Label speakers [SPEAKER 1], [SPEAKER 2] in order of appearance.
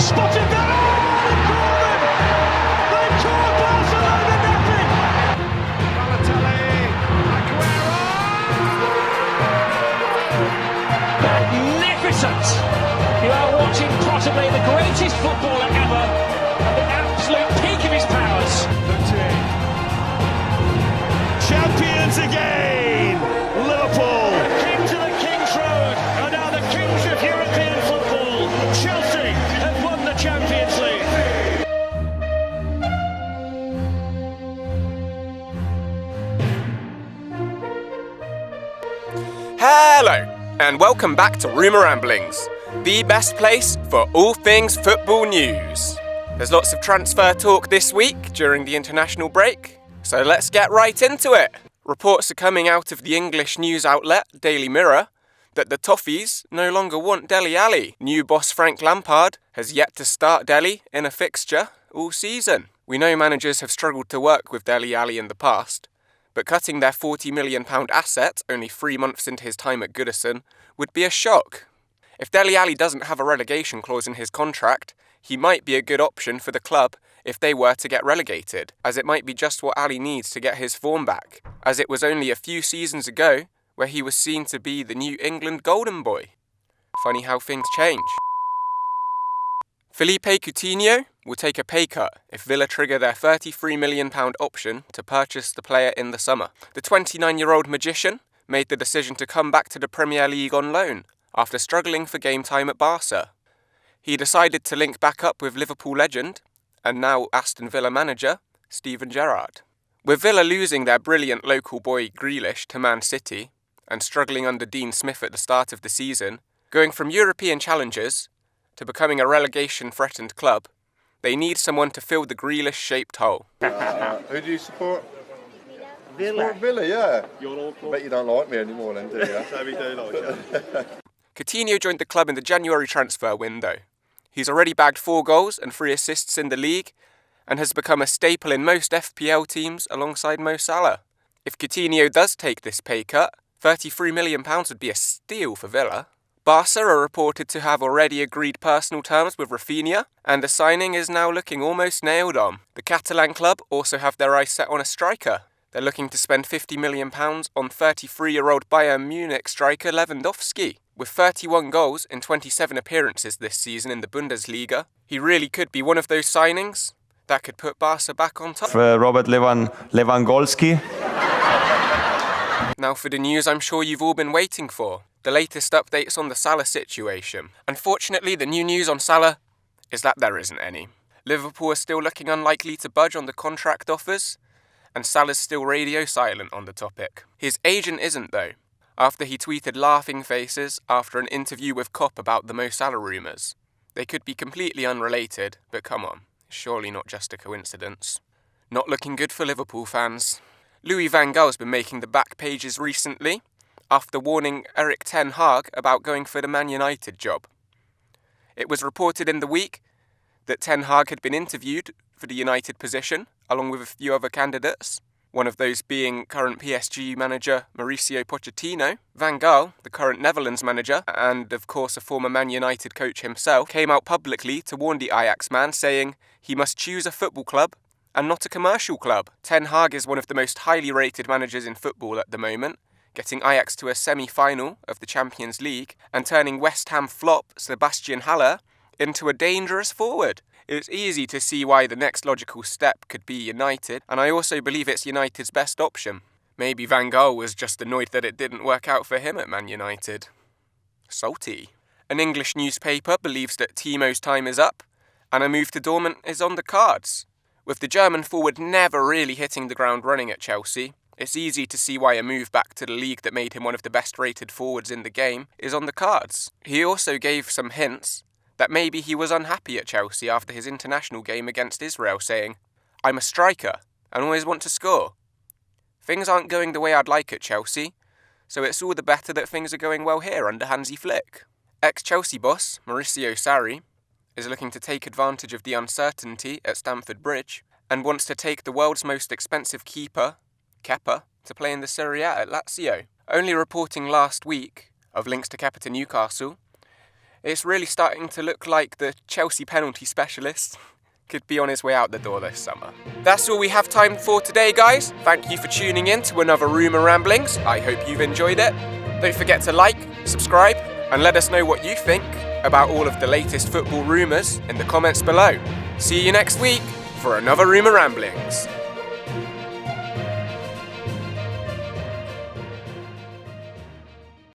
[SPEAKER 1] spotted that! Oh, they've caught Barcelona napping! Balotelli, Aguero! Magnificent! You are watching possibly the greatest footballer ever, at the absolute peak of his powers. Champions again! Liverpool! The kings of the King's Road are now the kings of European football. Chelsea have won the Champions League.
[SPEAKER 2] Hello, and welcome back to Rumour Ramblings, the best place for all things football news. There's lots of transfer talk this week during the international break, so let's get right into it. Reports are coming out of the English news outlet Daily Mirror that the Toffees no longer want Dele Alli. New boss Frank Lampard has yet to start Dele in a fixture all season. We know managers have struggled to work with Dele Alli in the past, but cutting their £40 million asset only 3 months into his time at Goodison would be a shock. If Dele Alli doesn't have a relegation clause in his contract, he might be a good option for the club if they were to get relegated, as it might be just what Ali needs to get his form back, as it was only a few seasons ago where he was seen to be the New England golden boy. Funny how things change. Felipe Coutinho will take a pay cut if Villa trigger their £33 million option to purchase the player in the summer. The 29-year-old magician made the decision to come back to the Premier League on loan after struggling for game time at Barca. He decided to link back up with Liverpool legend and now Aston Villa manager Steven Gerrard. With Villa losing their brilliant local boy Grealish to Man City and struggling under Dean Smith at the start of the season, going from European challengers to becoming a relegation-threatened club, they need someone to fill the Grealish-shaped hole.
[SPEAKER 3] Who do you support?
[SPEAKER 4] Villa.
[SPEAKER 3] Support Villa, yeah.
[SPEAKER 4] You're awful.
[SPEAKER 3] I bet you don't like me anymore then, do you?
[SPEAKER 4] So we do like you.
[SPEAKER 2] Coutinho joined the club in the January transfer window. He's already bagged 4 goals and 3 assists in the league and has become a staple in most FPL teams alongside Mo Salah. If Coutinho does take this pay cut, £33 million would be a steal for Villa. Barca are reported to have already agreed personal terms with Rafinha, and the signing is now looking almost nailed on. The Catalan club also have their eyes set on a striker. They're looking to spend £50 million on 33-year-old Bayern Munich striker Lewandowski. With 31 goals in 27 appearances this season in the Bundesliga, he really could be one of those signings that could put Barca back on top.
[SPEAKER 5] Robert Lewandowski.
[SPEAKER 2] Now for the news I'm sure you've all been waiting for. The latest updates on the Salah situation. Unfortunately, the new news on Salah is that there isn't any. Liverpool are still looking unlikely to budge on the contract offers, and Salah's still radio silent on the topic. His agent isn't though, after he tweeted laughing faces after an interview with Kopp about the Mo Salah rumours. They could be completely unrelated, but come on, surely not just a coincidence. Not looking good for Liverpool fans. Louis van Gaal's been making the back pages recently, after warning Erik ten Hag about going for the Man United job. It was reported in the week that Ten Hag had been interviewed for the United position, along with a few other candidates, one of those being current PSG manager Mauricio Pochettino. Van Gaal, the current Netherlands manager, and of course a former Man United coach himself, came out publicly to warn the Ajax man, saying he must choose a football club and not a commercial club. Ten Hag is one of the most highly rated managers in football at the moment, getting Ajax to a semi-final of the Champions League and turning West Ham flop Sebastian Haller into a dangerous forward. It's easy to see why the next logical step could be United, and I also believe it's United's best option. Maybe Van Gaal was just annoyed that it didn't work out for him at Man United. Salty. An English newspaper believes that Timo's time is up, and a move to Dortmund is on the cards. With the German forward never really hitting the ground running at Chelsea, it's easy to see why a move back to the league that made him one of the best rated forwards in the game is on the cards. He also gave some hints that maybe he was unhappy at Chelsea after his international game against Israel, saying, "I'm a striker and always want to score. Things aren't going the way I'd like at Chelsea, so it's all the better that things are going well here under Hansi Flick." Ex-Chelsea boss Mauricio Sarri is looking to take advantage of the uncertainty at Stamford Bridge and wants to take the world's most expensive keeper, Kepa, to play in the Serie A at Lazio. Only reporting last week of links to Kepa to Newcastle, It's really starting to look like the Chelsea penalty specialist could be on his way out the door this summer. That's all we have time for today, guys. Thank you for tuning in to another Rumour Ramblings. I hope you've enjoyed it. Don't forget to like, subscribe, and let us know what you think about all of the latest football rumours in the comments below. See you next week for another Rumour Ramblings.